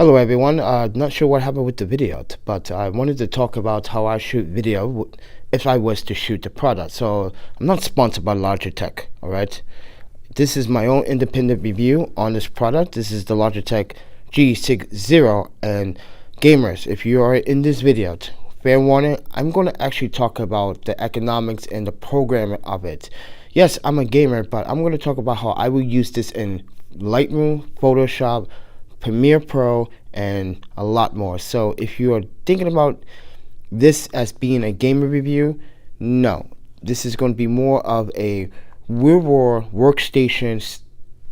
Hello everyone, not sure what happened with the video, but I wanted to talk about how I shoot video if I was to shoot the product. So I'm not sponsored by Logitech, alright? This is my own independent review on this product. This is the Logitech G60, and gamers, if you are in this video, fair warning, I'm going to actually talk about the economics and the programming of it. Yes, I'm a gamer, but I'm going to talk about how I will use this in Lightroom, Photoshop, Premiere Pro, and a lot more. So if you are thinking about this as being a gamer review, no, this is going to be more of a real workstation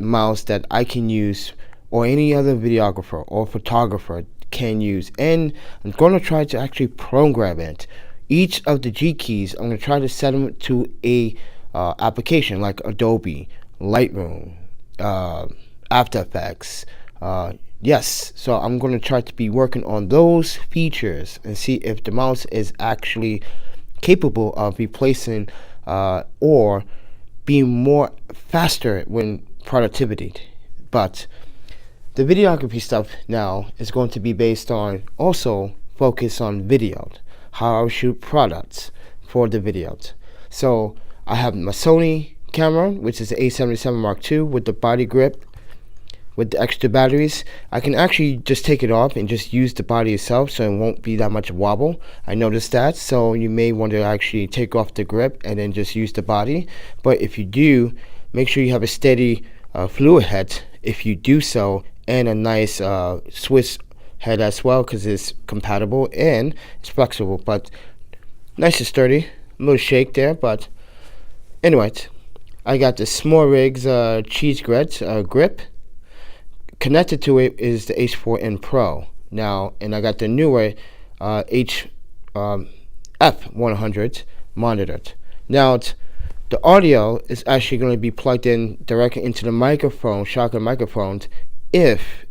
mouse that I can use, or any other videographer or photographer can use, and I'm going to try to actually program it. Each of the G keys, I'm going to try to set them to a application like Adobe, Lightroom, After Effects. Yes, so I'm going to try to be working on those features and see if the mouse is actually capable of replacing or being more faster when productivity. But the videography stuff now is going to be based on also focus on video, how I shoot products for the videos. So I have my Sony camera, which is the A77 Mark II with the body grip with the extra batteries. I can actually just take it off and just use the body itself, so it won't be that much wobble. I noticed that, so you may want to actually take off the grip and then just use the body. But if you do, make sure you have a steady fluid head if you do so, and a nice Swiss head as well, because it's compatible and it's flexible, but nice and sturdy. A little shake there, but anyway, I got the Small Rigs cheese grip. Connected to it is the H4n Pro now, and I got the Neewer F100 monitored. Now the audio is actually going to be plugged in directly into the microphone, shotgun microphones, if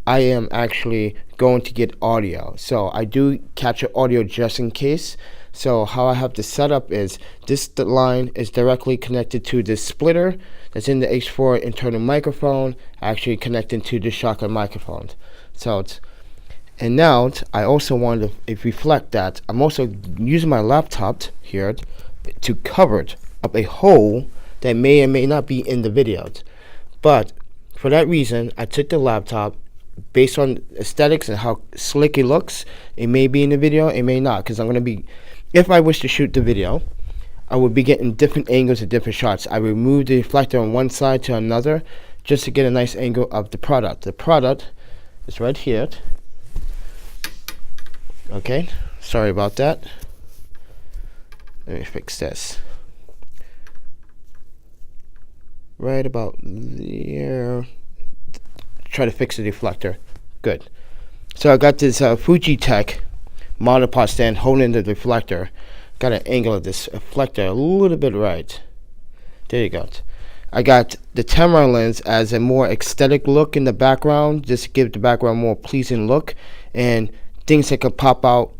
I am actually going to get audio. So I do capture audio just in case. So how I have to set up is the line is directly connected to this splitter that's in the H4 internal microphone, actually connecting to the shotgun microphone. So and now I also want to reflect that I'm also using my laptop here to cover up a hole that may or may not be in the video. But for that reason, I took the laptop, based on aesthetics and how slick it looks. It may be in the video, it may not, because I'm going to be, if I wish to shoot the video, I would be getting different angles and different shots. I would move the reflector on one side to another just to get a nice angle of the product. The product is right here. Okay, sorry about that. Let me fix this. Right about there. Try to fix the deflector. Good. So I got this Logitech monopod stand holding the deflector. Got an angle of this deflector a little bit right. There you go. I got the Pateron lens as a more aesthetic look in the background, just to give the background more pleasing look and things that could pop out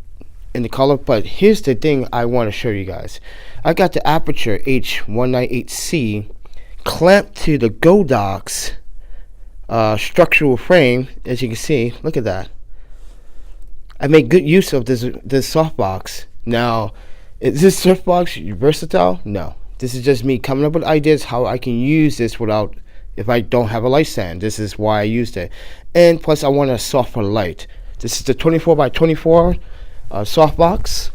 in the color. But here's the thing I want to show you guys. I got the Aputure H198C clamped to the Godox structural frame. As you can see, look at that. I made good use of this softbox. Now, is this softbox versatile? No. This is just me coming up with ideas how I can use this without, if I don't have a light stand. This is why I used it. And plus I want a softer light. This is the 24x24 softbox.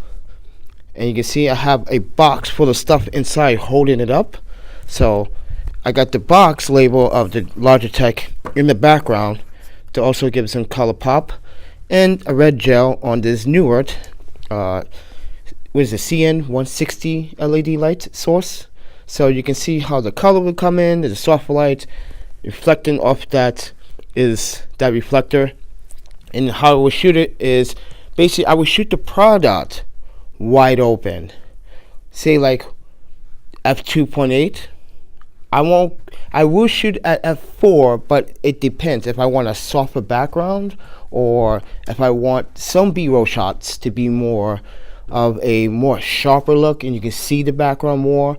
And you can see I have a box full of stuff inside holding it up. So I got the box label of the Logitech in the background to also give some color pop, and a red gel on this Neewer with the CN160 LED light source. So you can see how the color will come in. There's a soft light reflecting off that is that reflector, and how I will shoot it is basically I will shoot the product wide open, say like f2.8. I will shoot at f4, but it depends if I want a softer background or if I want some b-roll shots to be more of a more sharper look and you can see the background more.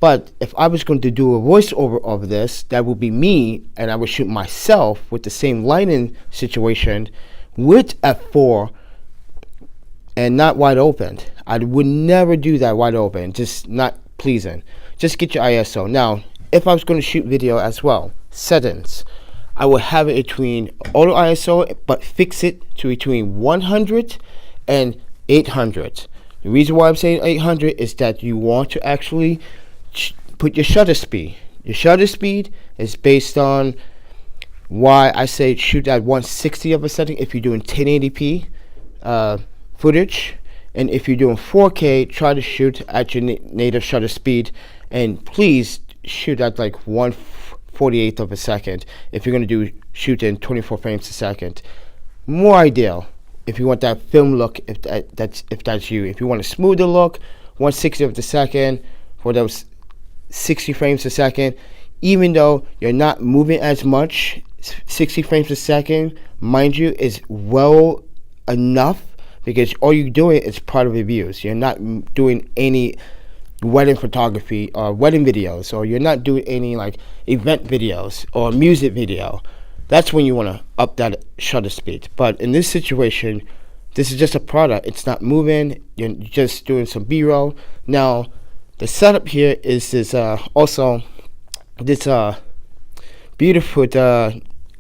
But if I was going to do a voiceover of this, that would be me, and I would shoot myself with the same lighting situation with f4 and not wide open. I would never do that wide open, just not pleasing. Just get your ISO. Now, if I was going to shoot video as well, settings, I would have it between auto ISO, but fix it to between 100 and 800. The reason why I'm saying 800 is that you want to actually put your shutter speed. Your shutter speed is based on why I say shoot at 160 of a setting if you're doing 1080p footage, and if you're doing 4K, try to shoot at your native shutter speed, and please shoot at like 1/48 of a second if you're going to shoot in 24 frames a second. More ideal if you want that film look, if that's you. If you want a smoother look, 1/60 of the second for those 60 frames a second, even though you're not moving as much, 60 frames a second, mind you, is well enough, because all you're doing is product reviews. You're not doing any wedding photography or wedding videos, or you're not doing any like event videos or music video. That's when you want to up that shutter speed. But in this situation, this is just a product. It's not moving. You're just doing some B-roll. Now, the setup here is this also this beautiful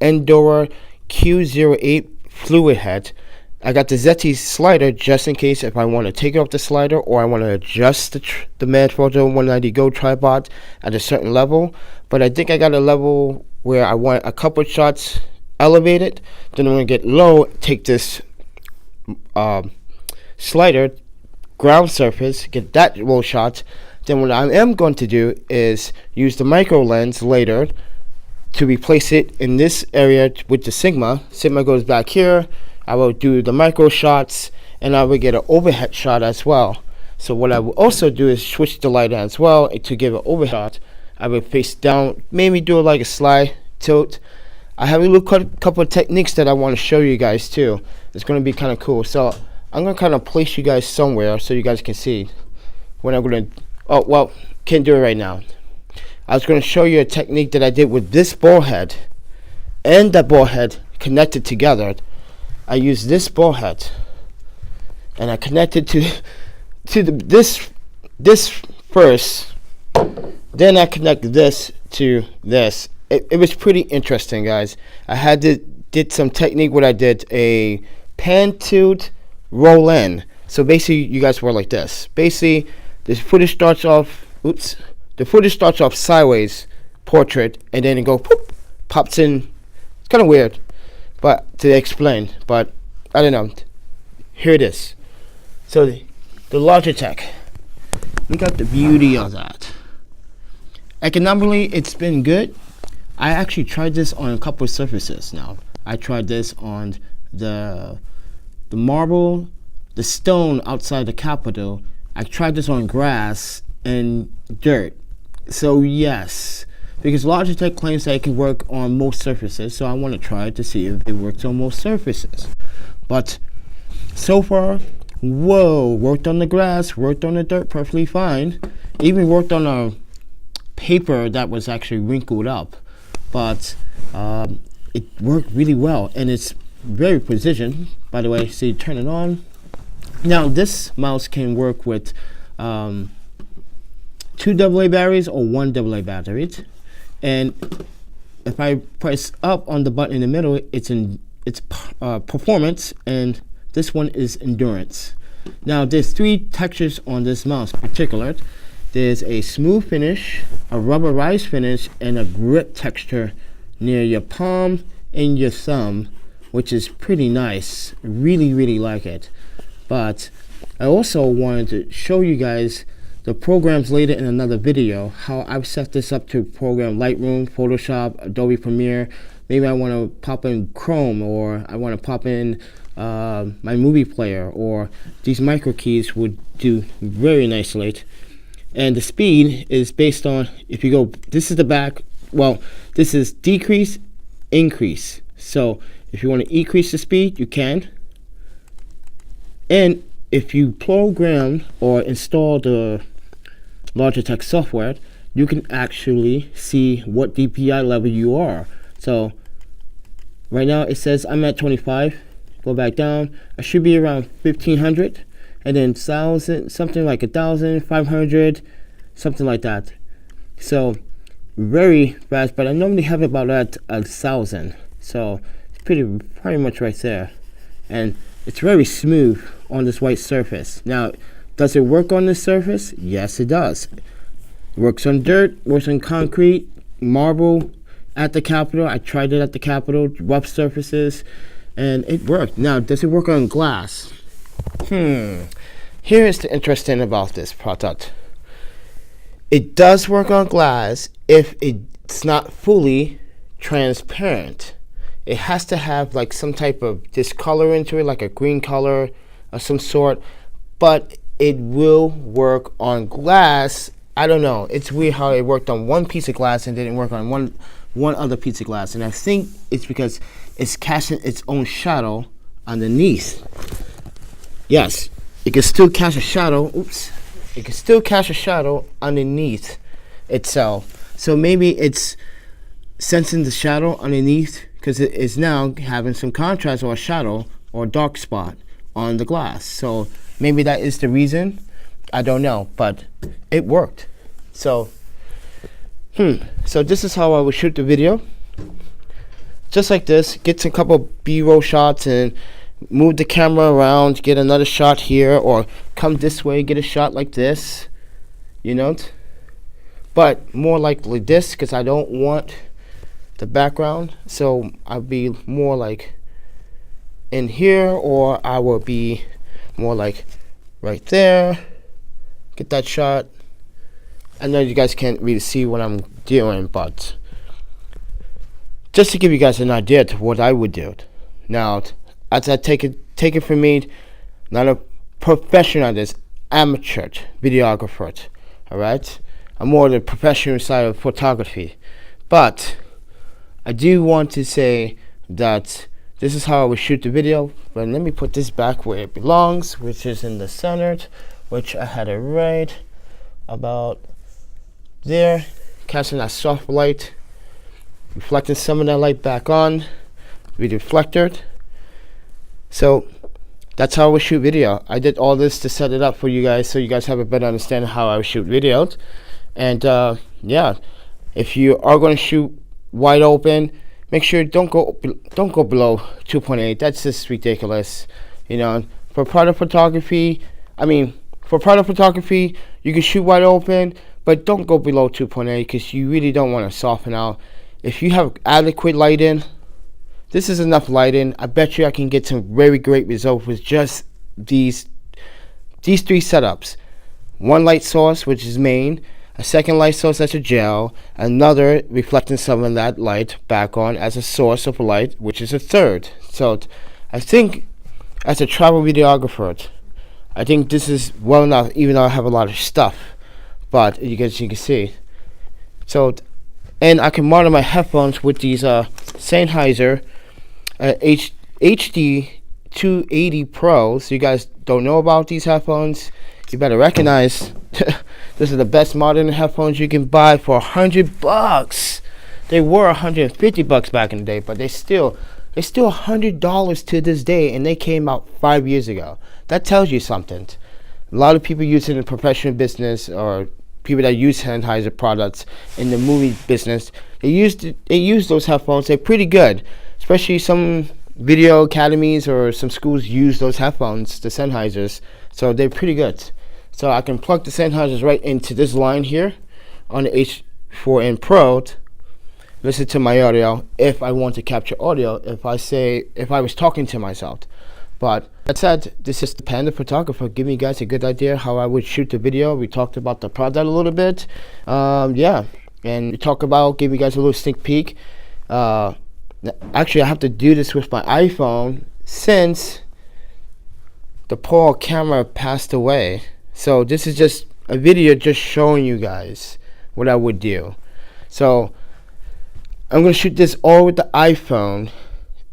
Andoer Q08 fluid head. I got the Zetic slider just in case if I want to take off the slider or I want to adjust the Manfrotto 190 Go tripod at a certain level. But I think I got a level where I want a couple shots elevated. Then when I get low, take this slider, ground surface, get that roll shot. Then what I am going to do is use the micro lens later to replace it in this area with the Sigma. Sigma goes back here. I will do the micro shots, and I will get an overhead shot as well. So what I will also do is switch the light as well to give an overhead shot. I will face down, maybe do like a slide tilt. I have a little couple of techniques that I want to show you guys too. It's going to be kind of cool. So I'm going to kind of place you guys somewhere so you guys can see when I'm going to. Oh, well, can't do it right now. I was going to show you a technique that I did with this ball head and that ball head connected together. I used this ball head and I connected to this first. Then I connected this to this. It was pretty interesting, guys. I did some technique where I did a pan tilt roll in. So basically, you guys were like this. Basically, this footage starts off. Oops. The footage starts off sideways, portrait, and then it pops in. It's kind of weird, but to explain. But I don't know. Here it is. So the Logitech. Look at the beauty of that. Economically, it's been good. I actually tried this on a couple of surfaces now. I tried this on the marble, the stone outside the Capitol. I tried this on grass and dirt. So yes, because Logitech claims that it can work on most surfaces, so I want to try it to see if it works on most surfaces. But so far, whoa, worked on the grass, worked on the dirt perfectly fine. Even worked on a paper that was actually wrinkled up. But it worked really well, and it's very precision. By the way, see, turn it on. Now this mouse can work with 2 AA batteries or 1 AA battery, and if I press up on the button in the middle, it's performance, and this one is endurance. Now there's 3 textures on this mouse in particular. There's a smooth finish, a rubberized finish, and a grip texture near your palm and your thumb, which is pretty nice. Really like it. But I also wanted to show you guys the programs later in another video, how I've set this up to program Lightroom, Photoshop, Adobe Premiere. Maybe I want to pop in Chrome, or I want to pop in my movie player, or these micro keys would do very nicely. And the speed is based on, if you go, this is the back, well, this is decrease, increase. So if you want to increase the speed, you can. And if you program or install the Logitech software, you can actually see what DPI level you are. So right now it says I'm at 25. Go back down. I should be around 1500, and then 1000, something like 1500, something like that. So very fast, but I normally have about at 1000. So it's pretty much right there, and it's very smooth on this white surface. Now, does it work on this surface? Yes, it does. It works on dirt, works on concrete, marble. At the Capitol, I tried it at the Capitol, rough surfaces, and it worked. Now, does it work on glass? Here is the interesting about this product. It does work on glass if it's not fully transparent. It has to have like some type of discolor into it, like a green color of some sort, but it will work on glass. I don't know. It's weird how it worked on one piece of glass and didn't work on one other piece of glass. And I think it's because it's casting its own shadow underneath. Yes, it can still cast a shadow. Oops. It can still cast a shadow underneath itself. So maybe it's sensing the shadow underneath because it is now having some contrast or a shadow or a dark spot on the glass. So maybe that is the reason. I don't know, but it worked. So so this is how I would shoot the video. Just like this, get a couple B-roll shots and move the camera around, get another shot here, or come this way, get a shot like this, you know. But more likely this, because I don't want the background. So I'll be more like in here, or I will be more like right there. Get that shot. I know you guys can't really see what I'm doing, but just to give you guys an idea to what I would do. Now, as I take it from me, not a professional at this, amateur videographer. All right, I'm more the professional side of photography, but I do want to say that this is how I would shoot the video. But let me put this back where it belongs, which is in the center, which I had it right about there, casting that soft light, reflecting some of that light back on with the reflector. So that's how I would shoot video. I did all this to set it up for you guys, so you guys have a better understanding how I would shoot videos. And yeah, if you are going to shoot wide open, make sure don't go below 2.8. That's just ridiculous, you know. For product photography, you can shoot wide open, but don't go below 2.8 because you really don't want to soften out. If you have adequate lighting, this is enough lighting. I bet you I can get some very great results with just these three setups. One light source, which is main, a second light source as a gel, another reflecting some of that light back on as a source of light, which is a third. So I think as a travel videographer, I think this is well enough, even though I have a lot of stuff, but you can see. So, and I can monitor my headphones with these Sennheiser HD 280 Pros. You guys don't know about these headphones, you better recognize this is the best modern headphones you can buy for $100. They were $150 back in the day, but they're still $100 to this day, and they came out 5 years ago. That tells you something. A lot of people use it in the professional business, or people that use Sennheiser products in the movie business. They use those headphones. They're pretty good, especially some video academies or some schools use those headphones, the Sennheisers. So they're pretty good. So I can plug the Sennheisers right into this line here on the H4n Pro. Listen to my audio if I want to capture audio. If I was talking to myself. But that said, this is the Panda Photographer, giving you guys a good idea how I would shoot the video. We talked about the product a little bit, yeah, and we talk about give you guys a little sneak peek. Actually, I have to do this with my iPhone since the poor camera passed away. So this is just a video just showing you guys what I would do. So I'm gonna shoot this all with the iPhone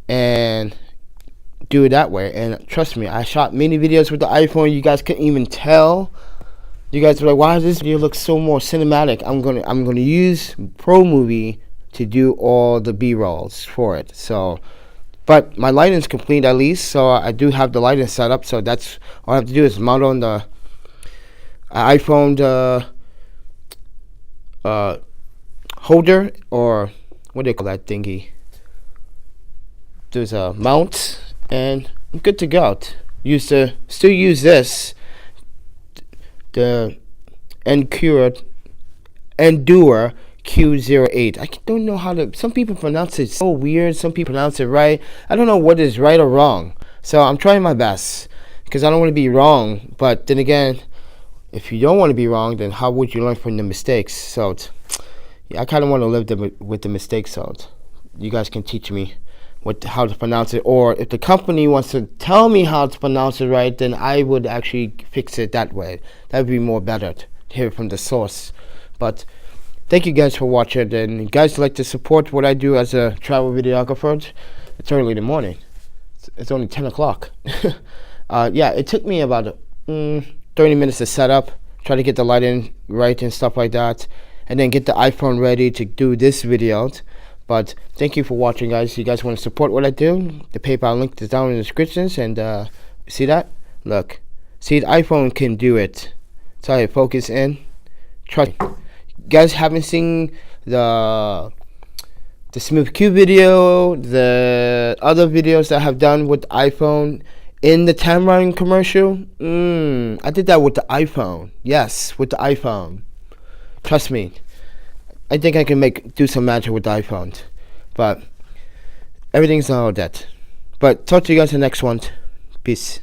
and do it that way. And trust me, I shot many videos with the iPhone. You guys couldn't even tell You guys are like, why does this video look so more cinematic? I'm gonna use Pro Movie to do all the B-rolls for it. So, but my lighting's complete at least, so I do have the lighting set up. So that's all I have to do is mount on the iPhone holder, or what do they call that thingy? There's a mount, and I'm good to go. Still use this, the Andoer Q08. I don't know how to. Some people pronounce it so weird. Some people pronounce it right. I don't know what is right or wrong. So I'm trying my best because I don't want to be wrong. But then again, if you don't want to be wrong, then how would you learn from the mistakes? So yeah, I kind of want to live with the mistakes. So you guys can teach me how to pronounce it, or if the company wants to tell me how to pronounce it right, then I would actually fix it that way. That would be more better to hear from the source. But thank you guys for watching, and you guys like to support what I do as a travel videographer. It's early in the morning. It's only 10 o'clock. Yeah, it took me about 30 minutes to set up, try to get the lighting right and stuff like that, and then get the iPhone ready to do this video. But thank you for watching, guys. If you guys want to support what I do, the PayPal link is down in the descriptions. And see that? Look. See, the iPhone can do it. So I focus in. Trust me. You guys haven't seen the Smooth Q video, the other videos that I have done with the iPhone in the Tamron commercial. I did that with the iPhone. Yes, with the iPhone. Trust me. I think I can do some magic with the iPhone, but everything's not all that. But talk to you guys in the next one. Peace.